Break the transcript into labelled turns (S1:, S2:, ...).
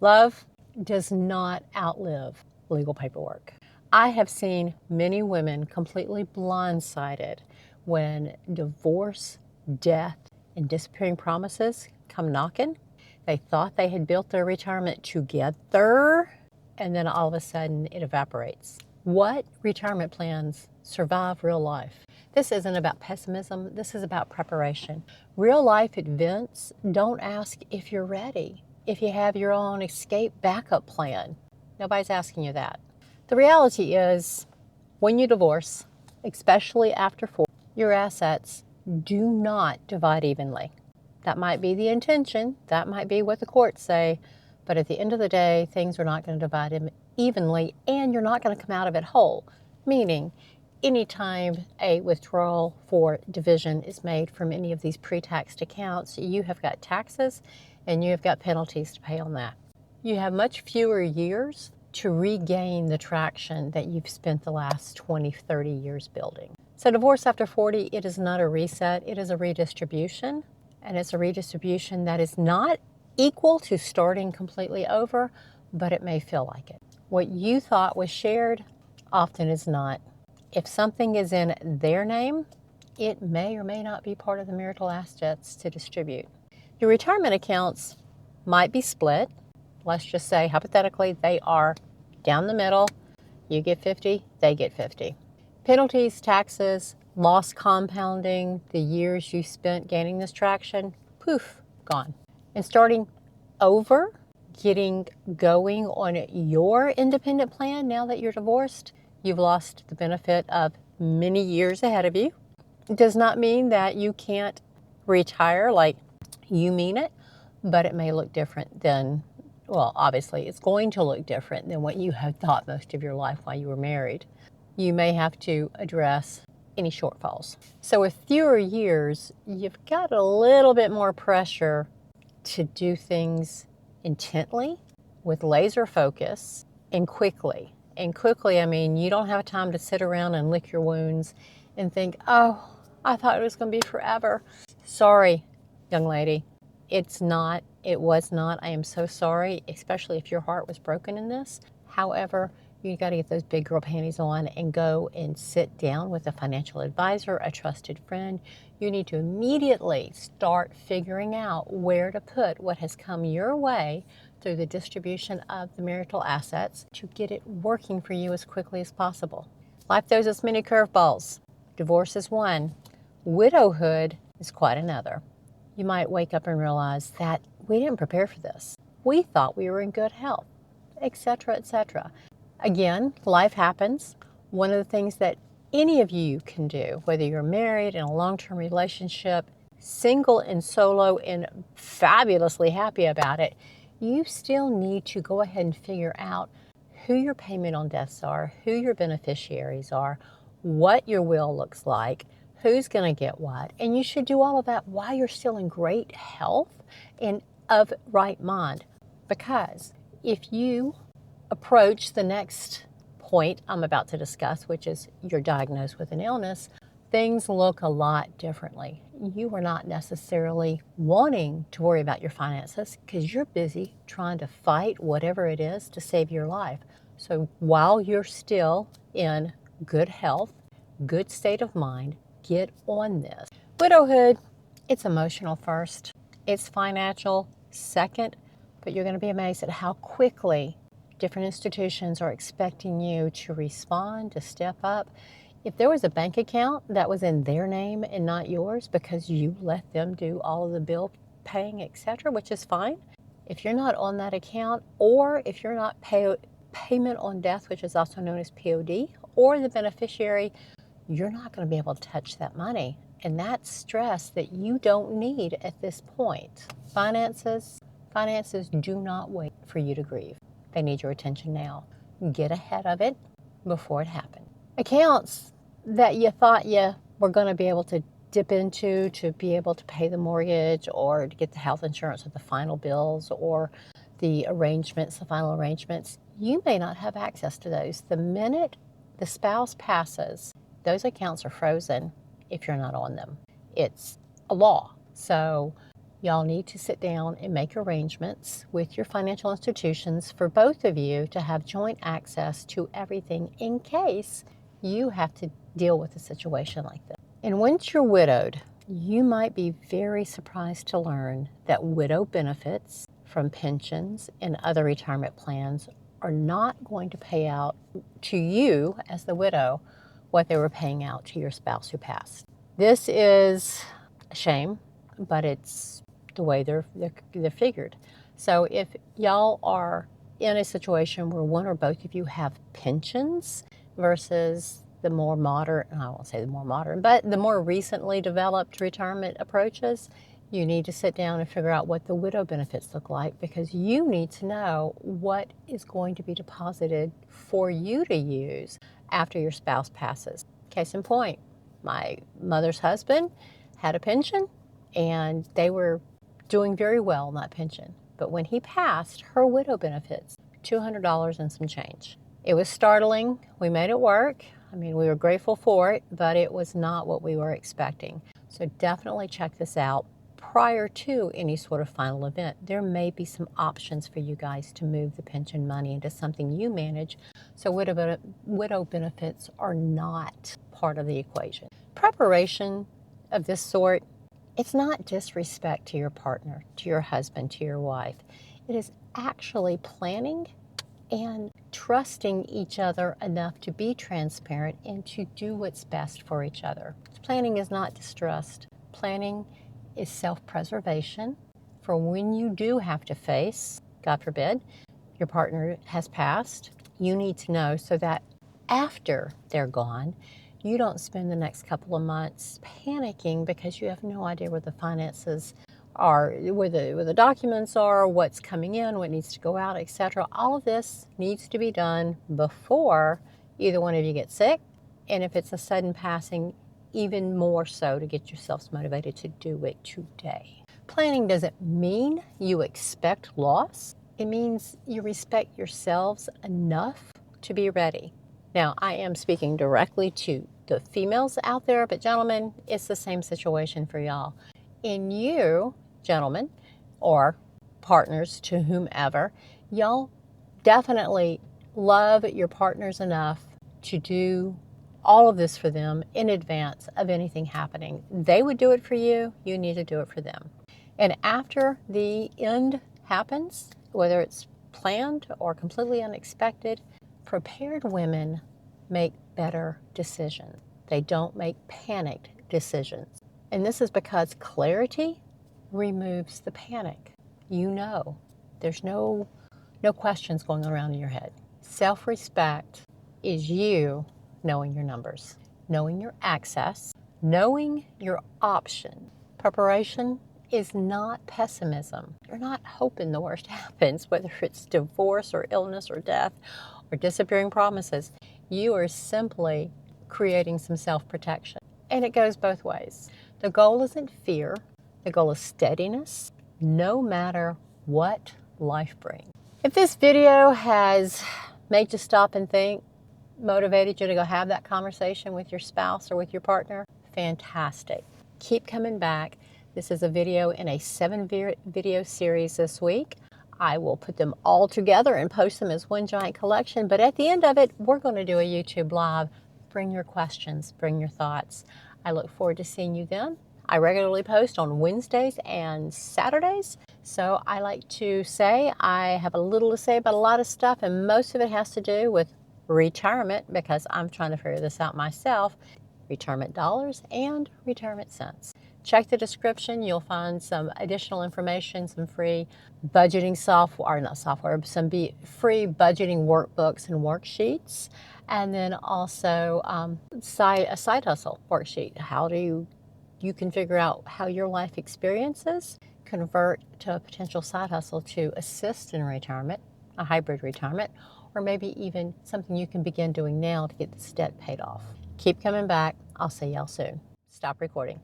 S1: Love does not outlive legal paperwork. I have seen many women completely blindsided when divorce, death, and disappearing promises come knocking. They thought they had built their retirement together, and then all of a sudden it evaporates. What retirement plans survive real life? This isn't about pessimism, this is about preparation. Real life events don't ask if you're ready, if you have your own escape backup plan. Nobody's asking you that. The reality is, when you divorce, especially after 40, your assets do not divide evenly. That might be the intention, that might be what the courts say, but at the end of the day, things are not going to divide evenly, and you're not going to come out of it whole. Meaning, anytime a withdrawal for division is made from any of these pre-taxed accounts, you have got taxes and you have got penalties to pay on that. You have much fewer years to regain the traction that you've spent the last 20, 30 years building. So divorce after 40, it is not a reset, it is a redistribution. And it's a redistribution that is not equal to starting completely over, but it may feel like it. What you thought was shared often is not. If something is in their name, it may or may not be part of the marital assets to distribute. Your retirement accounts might be split. Let's just say, hypothetically, they are down the middle. You get 50, they get 50. Penalties, taxes, loss compounding, the years you spent gaining this traction, poof, gone. And starting over, getting going on your independent plan now that you're divorced, you've lost the benefit of many years ahead of you. It does not mean that you can't retire like you mean it, but it may look different than, well, obviously it's going to look different than what you had thought most of your life while you were married. You may have to address any shortfalls. So with fewer years, you've got a little bit more pressure to do things intently, with laser focus, and quickly. And quickly, I mean, you don't have time to sit around and lick your wounds and think, oh, I thought it was going to be forever. Sorry, young lady. It's not. It was not. I am so sorry, especially if your heart was broken in this. However, you got to get those big girl panties on and go and sit down with a financial advisor, a trusted friend. You need to immediately start figuring out where to put what has come your way through the distribution of the marital assets to get it working for you as quickly as possible. Life throws us many curveballs. Divorce is one. Widowhood is quite another. You might wake up and realize that we didn't prepare for this. We thought we were in good health, etc., etc. Again, life happens. One of the things that any of you can do, whether you're married, in a long-term relationship, single and solo, and fabulously happy about it, you still need to go ahead and figure out who your payment on deaths are, who your beneficiaries are, what your will looks like, who's going to get what. And you should do all of that while you're still in great health and of right mind. Because if you approach the next point I'm about to discuss, which is you're diagnosed with an illness, things look a lot differently. You are not necessarily wanting to worry about your finances because you're busy trying to fight whatever it is to save your life. So while you're still in good health, good state of mind, get on this. Widowhood, it's emotional first, it's financial second, but you're going to be amazed at how quickly different institutions are expecting you to respond, to step up. If there was a bank account that was in their name and not yours because you let them do all of the bill paying, etc., which is fine. If you're not on that account, or if you're not payment on death, which is also known as POD, or the beneficiary, you're not going to be able to touch that money. And that's stress that you don't need at this point. Finances do not wait for you to grieve. They need your attention now. Get ahead of it before it happens. Accounts that you thought you were going to be able to dip into to be able to pay the mortgage or to get the health insurance or the final bills or the arrangements, the final arrangements, you may not have access to those. The minute the spouse passes, those accounts are frozen if you're not on them. It's a law. So Y'all need to sit down and make arrangements with your financial institutions for both of you to have joint access to everything in case you have to deal with a situation like this. And once you're widowed, you might be very surprised to learn that widow benefits from pensions and other retirement plans are not going to pay out to you as the widow what they were paying out to your spouse who passed. This is a shame, but it's the way they're figured. So if y'all are in a situation where one or both of you have pensions versus the more modern, I won't say the more modern, but the more recently developed retirement approaches, you need to sit down and figure out what the widow benefits look like, because you need to know what is going to be deposited for you to use after your spouse passes. Case in point, my mother's husband had a pension and they were doing very well on that pension. But when he passed, her widow benefits, $200 and some change. It was startling. We made it work. I mean, we were grateful for it, but it was not what we were expecting. So definitely check this out prior to any sort of final event. There may be some options for you guys to move the pension money into something you manage, so widow benefits are not part of the equation. Preparation of this sort, it's not disrespect to your partner, to your husband, to your wife. It is actually planning and trusting each other enough to be transparent and to do what's best for each other. Planning is not distrust. Planning is self-preservation for when you do have to face, God forbid, your partner has passed. You need to know so that after they're gone, you don't spend the next couple of months panicking because you have no idea where the finances are, where the documents are, what's coming in, what needs to go out, etc. All of this needs to be done before either one of you gets sick, and if it's a sudden passing, even more so to get yourselves motivated to do it today. Planning doesn't mean you expect loss. It means you respect yourselves enough to be ready. Now, I am speaking directly to the females out there, but gentlemen, it's the same situation for y'all. In you, gentlemen, or partners to whomever, y'all definitely love your partners enough to do all of this for them in advance of anything happening. They would do it for you, you need to do it for them. And after the end happens, whether it's planned or completely unexpected, prepared women make better decisions. They don't make panicked decisions. And this is because clarity removes the panic. You know, there's no questions going around in your head. Self-respect is you knowing your numbers, knowing your access, knowing your option. Preparation is not pessimism. You're not hoping the worst happens, whether it's divorce or illness or death or disappearing promises. You are simply creating some self-protection. And it goes both ways. The goal isn't fear. The goal is steadiness, no matter what life brings. If this video has made you stop and think, motivated you to go have that conversation with your spouse or with your partner, fantastic. Keep coming back. This is a video in a 7-video series this week. I will put them all together and post them as one giant collection, but at the end of it, we're going to do a YouTube live. Bring your questions, bring your thoughts. I look forward to seeing you then. I regularly post on Wednesdays and Saturdays, so I like to say I have a little to say about a lot of stuff, and most of it has to do with retirement, because I'm trying to figure this out myself, retirement dollars and retirement cents. Check the description. You'll find some additional information, some free budgeting software, not software, some free budgeting workbooks and worksheets, and then also a side hustle worksheet. How do you can figure out how your life experiences convert to a potential side hustle to assist in retirement, a hybrid retirement, or maybe even something you can begin doing now to get this debt paid off. Keep coming back. I'll see y'all soon. Stop recording.